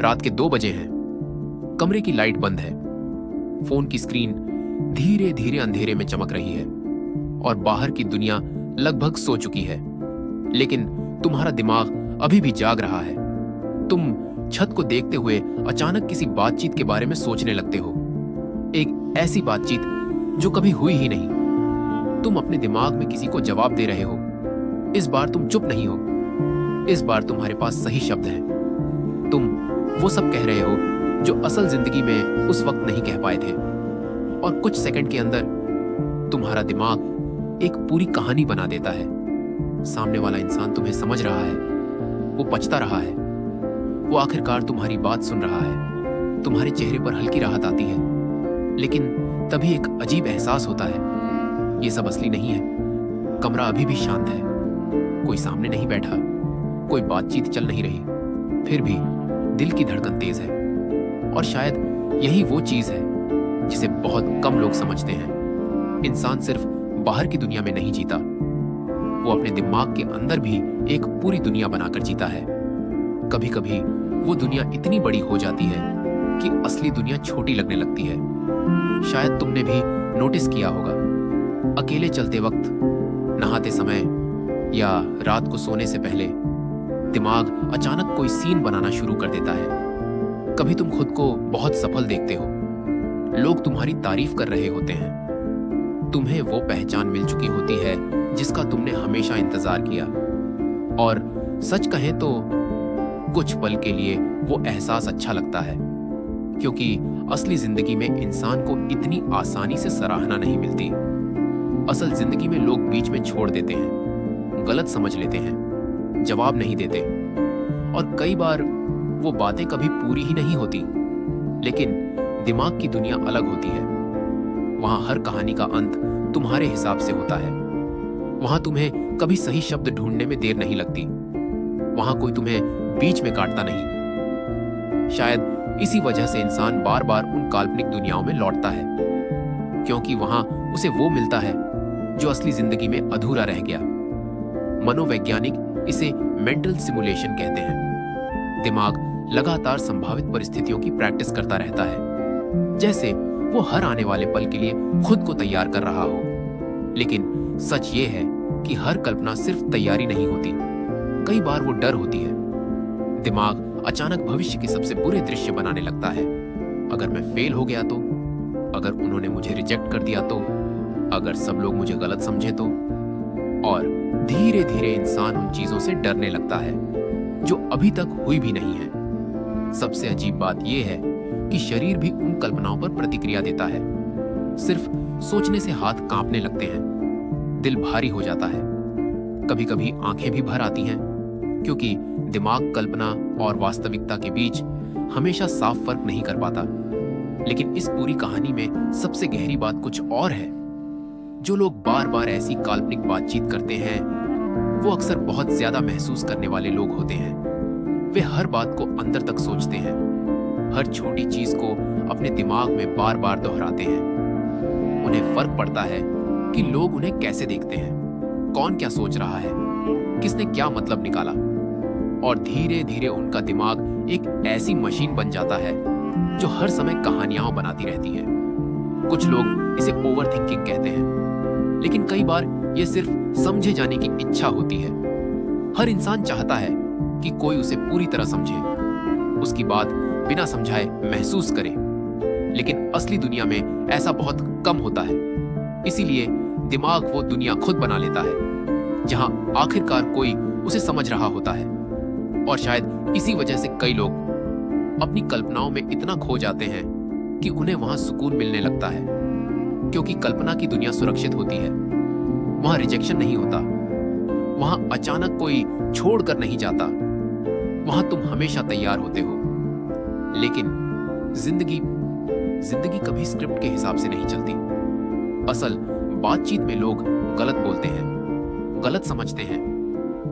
रात के 2 बजे हैं। कमरे की लाइट बंद है। फोन की स्क्रीन धीरे धीरे अंधेरे में चमक रही है और बाहर की दुनिया लगभग सो चुकी है, लेकिन तुम्हारा दिमाग अभी भी जाग रहा है। तुम छत को देखते हुए अचानक किसी बातचीत के बारे में सोचने लगते हो, एक ऐसी बातचीत जो कभी हुई ही नहीं। तुम अपने दिमाग में किसी को जवाब दे रहे हो। इस बार तुम चुप नहीं हो, इस बार तुम्हारे पास सही शब्द हैं। तुम वो सब कह रहे हो जो असल जिंदगी में उस वक्त नहीं कह पाए थे, और कुछ सेकंड के अंदर तुम्हारा दिमाग एक पूरी कहानी बना देता है। सामने वाला इंसान तुम्हें समझ रहा है, वो पछता रहा है, वो आखिरकार तुम्हारी बात सुन रहा है। तुम्हारे चेहरे पर हल्की राहत आती है, लेकिन तभी एक अजीब एहसास होता है, ये सब असली नहीं है। कमरा अभी भी शांत है, कोई सामने नहीं बैठा, कोई बातचीत चल नहीं रही, फिर भी दिल की धड़कन तेज है। और शायद यही वो चीज है जिसे बहुत कम लोग समझते हैं। इंसान सिर्फ बाहर की दुनिया में नहीं जीता, वो अपने दिमाग के अंदर भी एक पूरी दुनिया बनाकर जीता है। कभी कभी वो दुनिया इतनी बड़ी हो जाती है कि असली दुनिया छोटी लगने लगती है। शायद तुमने भी नोटिस किया होगा, अकेले चलते वक्त, नहाते समय या रात को सोने से पहले दिमाग अचानक कोई सीन बनाना शुरू कर देता है। कभी तुम खुद को बहुत सफल देखते हो, लोग तुम्हारी तारीफ कर रहे होते हैं, तुम्हें वो पहचान मिल चुकी होती है जिसका तुमने हमेशा इंतजार किया। और सच कहें तो कुछ पल के लिए वो एहसास अच्छा लगता है, क्योंकि असली जिंदगी में इंसान को इतनी आसानी से सराहना नहीं मिलती। असल जिंदगी में लोग बीच में छोड़ देते हैं, गलत समझ लेते हैं, जवाब नहीं देते, और कई बार वो बातें कभी पूरी ही नहीं होती। लेकिन दिमाग की दुनिया अलग होती है। वहां हर कहानी का अंत तुम्हारे हिसाब से होता है। वहां तुम्हें कभी सही शब्द ढूंढने में देर नहीं लगती, वहां कोई तुम्हें बीच में काटता नहीं। शायद इसी वजह से इंसान बार बार उन काल्पनिक दुनियाओं में लौटता है, क्योंकि वहां उसे वो मिलता है जो असली जिंदगी में अधूरा रह गया। मनोवैज्ञानिक इसे मेंटल सिमुलेशन कहते हैं। दिमाग लगातार संभावित परिस्थितियों की प्रैक्टिस करता रहता है, जैसे वो हर आने वाले पल के लिए खुद को तैयार कर रहा हो। लेकिन सच ये है कि हर कल्पना सिर्फ तैयारी नहीं होती, कई बार वो डर होती है। दिमाग अचानक भविष्य के सबसे बुरे दृश्य बनाने लगता है। अगर मैं फेल हो गया तो, अगर उन्होंने मुझे रिजेक्ट कर दिया तो, अगर सब लोग मुझे गलत समझे तो। और धीरे धीरे इंसान उन चीजों से डरने लगता है जो अभी तक हुई भी नहीं है। सबसे अजीब बात यह है कि शरीर भी उन कल्पनाओं पर प्रतिक्रिया देता है। सिर्फ सोचने से हाथ कांपने लगते हैं, दिल भारी हो जाता है, कभी कभी आंखें भी भर आती हैं, क्योंकि दिमाग कल्पना और वास्तविकता के बीच हमेशा साफ फर्क नहीं कर पाता। लेकिन इस पूरी कहानी में सबसे गहरी बात कुछ और है। जो लोग बार बार ऐसी काल्पनिक बातचीत करते हैं, वो अक्सर बहुत ज्यादा महसूस करने वाले लोग होते हैं। वे हर बात को अंदर तक सोचते हैं, हर छोटी चीज को अपने दिमाग में बार बार दोहराते हैं। उन्हें फर्क पड़ता है कि लोग उन्हें कैसे देखते हैं, कौन क्या सोच रहा है, किसने क्या मतलब निकाला। और धीरे धीरे उनका दिमाग एक ऐसी मशीन बन जाता है जो हर समय कहानियां बनाती रहती है। कुछ लोग इसे ओवर थिंकिंग कहते हैं, लेकिन कई बार यह सिर्फ समझे जाने की इच्छा होती है। हर इंसान चाहता है कि कोई उसे पूरी तरह समझे, उसकी बात बिना समझाए महसूस करे, लेकिन असली दुनिया में ऐसा बहुत कम होता है। इसीलिए दिमाग वो दुनिया खुद बना लेता है जहां आखिरकार कोई उसे समझ रहा होता है। और शायद इसी वजह से कई लोग अपनी कल्पनाओं में इतना खो जाते हैं कि उन्हें वहां सुकून मिलने लगता है, क्योंकि कल्पना की दुनिया सुरक्षित होती है। वहां रिजेक्शन नहीं होता, वहां अचानक कोई छोड़कर नहीं जाता, वहां तुम हमेशा तैयार होते हो। लेकिन जिंदगी कभी स्क्रिप्ट के हिसाब से नहीं चलती। असल बातचीत में लोग गलत बोलते हैं, गलत समझते हैं,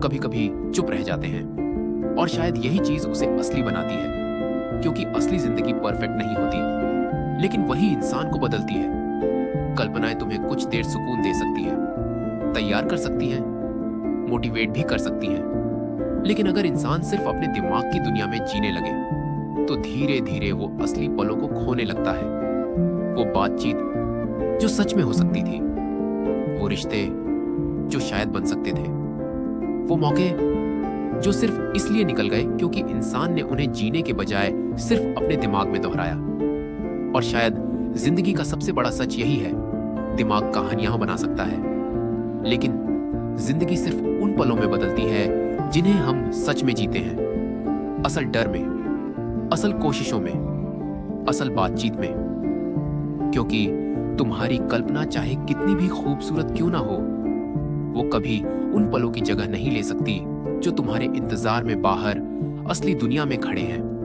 कभी कभी चुप रह जाते हैं, और शायद यही चीज उसे असली बनाती है, क्योंकि असली जिंदगी परफेक्ट नहीं होती, लेकिन वही इंसान को बदलती है। कल्पनाएं तुम्हें कुछ देर सुकून दे सकती है, तैयार कर सकती हैं, मोटिवेट भी कर सकती हैं, लेकिन अगर इंसान सिर्फ अपने दिमाग की दुनिया में जीने लगे तो धीरे धीरे वो असली पलों को खोने लगता है। वो बातचीत जो सच में हो सकती थी, वो रिश्ते जो शायद बन सकते थे, वो मौके जो सिर्फ इसलिए निकल गए क्योंकि इंसान ने उन्हें जीने के बजाय सिर्फ अपने दिमाग में दोहराया। और शायद जिंदगी का सबसे बड़ा सच यही है, दिमाग कहानियां बना सकता है, लेकिन जिंदगी सिर्फ उन पलों में बदलती है जिन्हें हम सच में जीते हैं। असल डर में, असल कोशिशों में, असल बातचीत में। क्योंकि तुम्हारी कल्पना चाहे कितनी भी खूबसूरत क्यों ना हो, वो कभी उन पलों की जगह नहीं ले सकती जो तुम्हारे इंतजार में बाहर असली दुनिया में खड़े हैं।